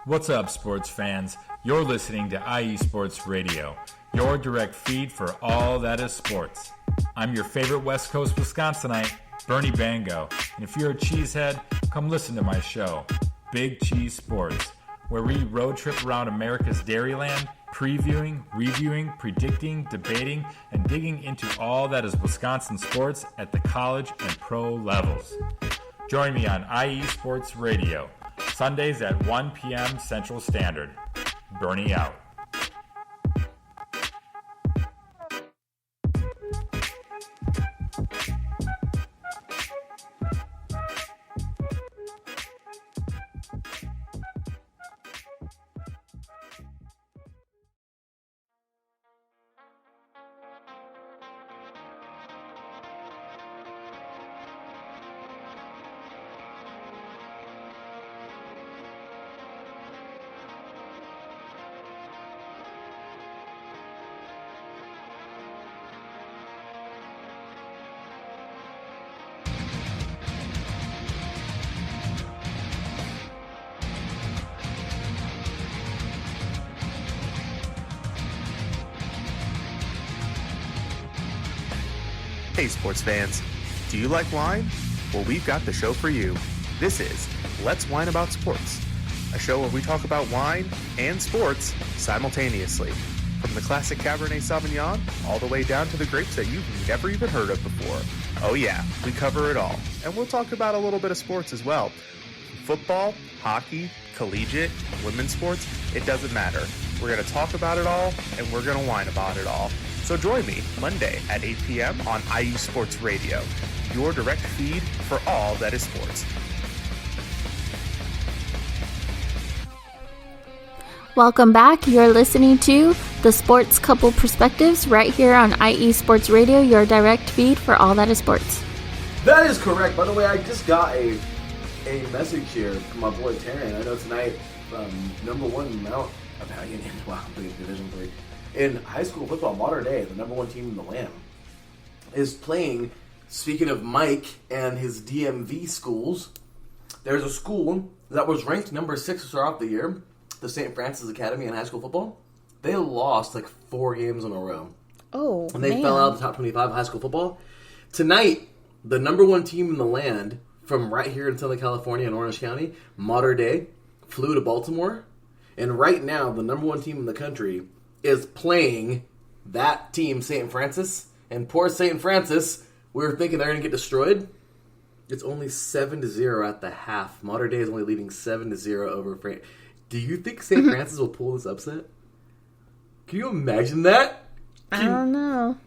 [SPEAKER 5] What's up, sports fans? You're listening to IE Sports Radio, your direct feed for all that is sports. I'm your favorite West Coast Wisconsinite, Bernie Bango, and if you're a cheesehead, come listen to my show, Big Cheese Sports, where we road trip around America's Dairyland, previewing, reviewing, predicting, debating, and digging into all that is Wisconsin sports at the college and pro levels. Join me on IE Sports Radio, Sundays at 1 p.m. Central Standard. Bernie out.
[SPEAKER 6] Hey sports fans, do you like wine? Well, we've got the show for you. This is Let's Wine About Sports, a show where we talk about wine and sports simultaneously. From the classic Cabernet Sauvignon all the way down to the grapes that you've never even heard of before. Oh yeah, we cover it all. And we'll talk about a little bit of sports as well. Football, hockey, collegiate, women's sports, it doesn't matter. We're going to talk about it all, and we're going to whine about it all. So join me Monday at 8 p.m. on IU Sports Radio. your direct feed for all that is sports.
[SPEAKER 2] Welcome back. You're listening to the Sports Couple Perspectives right here on IE Sports Radio, your direct feed for all that is sports.
[SPEAKER 1] That is correct. By the way, I just got a message here from my boy Taryn. I know tonight, number one Mount Battalion Division 3 in high school football, modern day, the number one team in the land is playing. Speaking of Mike and his DMV schools, there's a school that was ranked number 6 to start off the year, the St. Francis Academy in high school football. They lost like 4 games in a row.
[SPEAKER 2] Oh,
[SPEAKER 1] and they fell out of the top 25 high school football. Tonight, the number one team in the land from right here in Southern California in Orange County, modern day, flew to Baltimore. And right now, the number one team in the country is playing that team, St. Francis. And poor St. Francis, we were thinking they're going to get destroyed. It's only 7-0 at the half. Modern day is only leading 7-0 over France. Do you think St. Francis will pull this upset? Can you imagine that?
[SPEAKER 2] I don't know.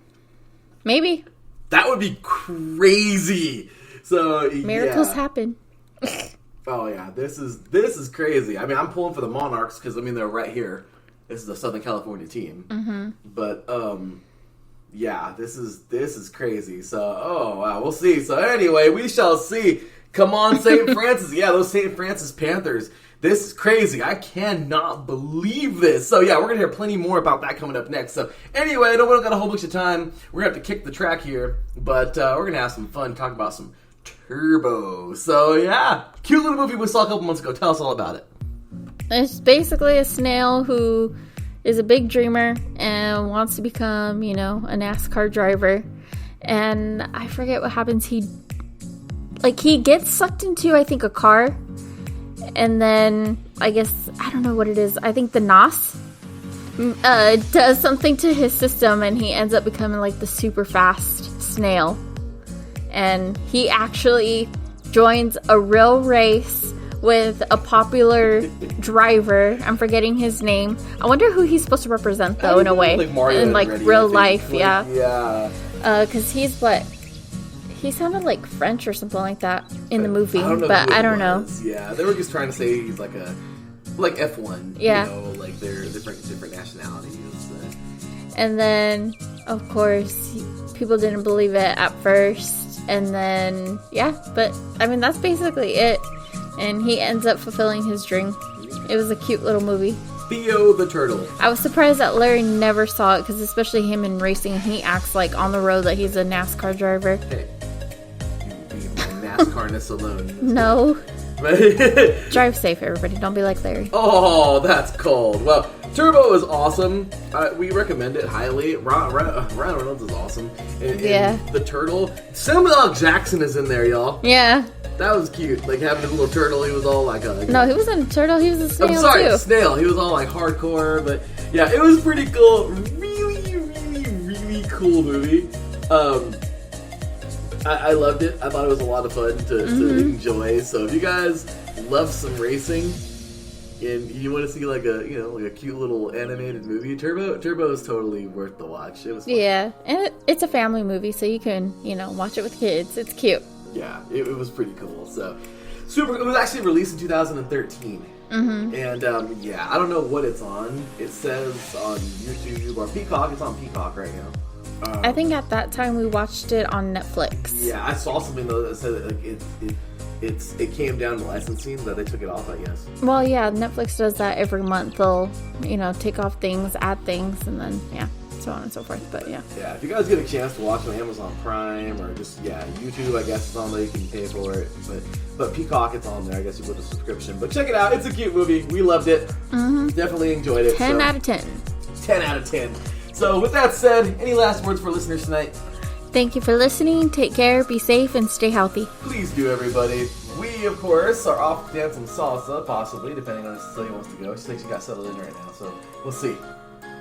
[SPEAKER 2] Maybe.
[SPEAKER 1] That would be crazy. So
[SPEAKER 2] miracles happen.
[SPEAKER 1] Oh yeah, this is crazy. I mean, I'm pulling for the Monarchs because they're right here. This is a Southern California team. Mm-hmm. But yeah, this is crazy. So oh wow, we'll see. So anyway, we shall see. Come on, St. Francis. Yeah, those St. Francis Panthers. This is crazy. I cannot believe this. So yeah, we're going to hear plenty more about that coming up next. So anyway, we don't got a whole bunch of time. We're going to have to kick the track here. But we're going to have some fun talking about some Turbo. So yeah, cute little movie we saw a couple months ago. Tell us all about it.
[SPEAKER 2] It's basically a snail who is a big dreamer and wants to become, a NASCAR driver. And I forget what happens. He gets sucked into, I think, a car. And then, I don't know what it is. I think the NOS does something to his system, and he ends up becoming like the super fast snail. And he actually joins a real race with a popular driver. I'm forgetting his name. I wonder who he's supposed to represent, though, in a way.
[SPEAKER 1] Like Mario
[SPEAKER 2] in like
[SPEAKER 1] Andretti,
[SPEAKER 2] real life, yeah.
[SPEAKER 1] Yeah.
[SPEAKER 2] Because he's what? He sounded like French or something like that in the movie,
[SPEAKER 1] but
[SPEAKER 2] I don't know.
[SPEAKER 1] Yeah, they were just trying to say he's like F1.
[SPEAKER 2] Yeah.
[SPEAKER 1] Like they're different nationalities.
[SPEAKER 2] And then, of course, people didn't believe it at first. And then, yeah, but I mean, that's basically it. And he ends up fulfilling his dream. It was a cute little movie.
[SPEAKER 1] Theo the Turtle.
[SPEAKER 2] I was surprised that Larry never saw it, because especially him in racing, he acts like on the road that he's a NASCAR driver.
[SPEAKER 1] Hey. NASCAR-ness alone.
[SPEAKER 2] No. Drive safe, everybody. Don't be like Larry.
[SPEAKER 1] Oh, that's cold. Well, Turbo is awesome. We recommend it highly. Ryan Reynolds is awesome. And the turtle. Samuel L. Jackson is in there, y'all.
[SPEAKER 2] Yeah.
[SPEAKER 1] That was cute. Like having a little turtle. He was all like a...
[SPEAKER 2] No, he wasn't a turtle. He was a snail,
[SPEAKER 1] I'm sorry,
[SPEAKER 2] too.
[SPEAKER 1] snail. He was all like hardcore. But yeah, it was pretty cool. Really, really, really cool movie. I loved it. I thought it was a lot of fun to enjoy. So if you guys love some racing and you want to see like a cute little animated movie, Turbo is totally worth the watch. It was fun.
[SPEAKER 2] Yeah, and it's a family movie, so you can watch it with kids. It's cute.
[SPEAKER 1] Yeah, it was pretty cool. So super. It was actually released in 2013. Mm-hmm. And I don't know what it's on. It says on YouTube or Peacock. It's on Peacock right now.
[SPEAKER 2] I think at that time we watched it on Netflix.
[SPEAKER 1] Yeah, I saw something though that said that it came down to licensing, that they took it off, I guess.
[SPEAKER 2] Well, yeah, Netflix does that every month. They'll take off things, add things, and then so on and so forth. But yeah.
[SPEAKER 1] Yeah, if you guys get a chance to watch it on Amazon Prime or just YouTube, I guess it's on there. You can pay for it, but Peacock, it's on there. I guess you put a subscription. But check it out. It's a cute movie. We loved it. Mm-hmm. Definitely enjoyed it.
[SPEAKER 2] 10 out of 10.
[SPEAKER 1] 10 out of 10. So with that said, any last words for listeners tonight?
[SPEAKER 2] Thank you for listening. Take care, be safe, and stay healthy.
[SPEAKER 1] Please do, everybody. We, of course, are off to dance some salsa, possibly, depending on if Cecilia wants to go. She thinks she got settled in right now, so we'll see.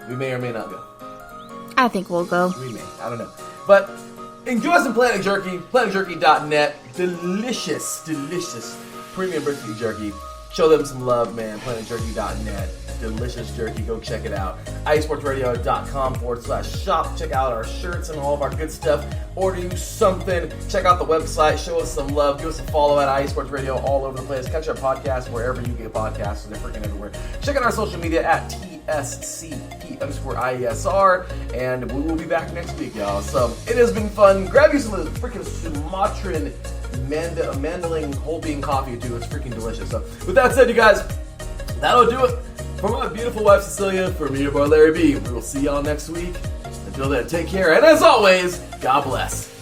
[SPEAKER 1] We may or may not go.
[SPEAKER 2] I think we'll go.
[SPEAKER 1] We may. I don't know. But enjoy some Planet Jerky. PlanetJerky.net. Delicious, delicious premium brisket jerky. Show them some love, man. PlanetJerky.net. Delicious jerky. Go check it out. iSportsRadio.com/shop. Check out our shirts and all of our good stuff. Order you something. Check out the website. Show us some love. Give us a follow at iSports Radio all over the place. Catch our podcast wherever you get podcasts. They're freaking everywhere. Check out our social media at TSCP_IESR. And we will be back next week, y'all. So it has been fun. Grab you some of the freaking Sumatran Mandheling whole bean coffee, too. It's freaking delicious. So with that said, you guys, that'll do it. For my beautiful wife, Cecilia, for me, your boy, Larry B, we will see y'all next week. Until then, take care, and as always, God bless.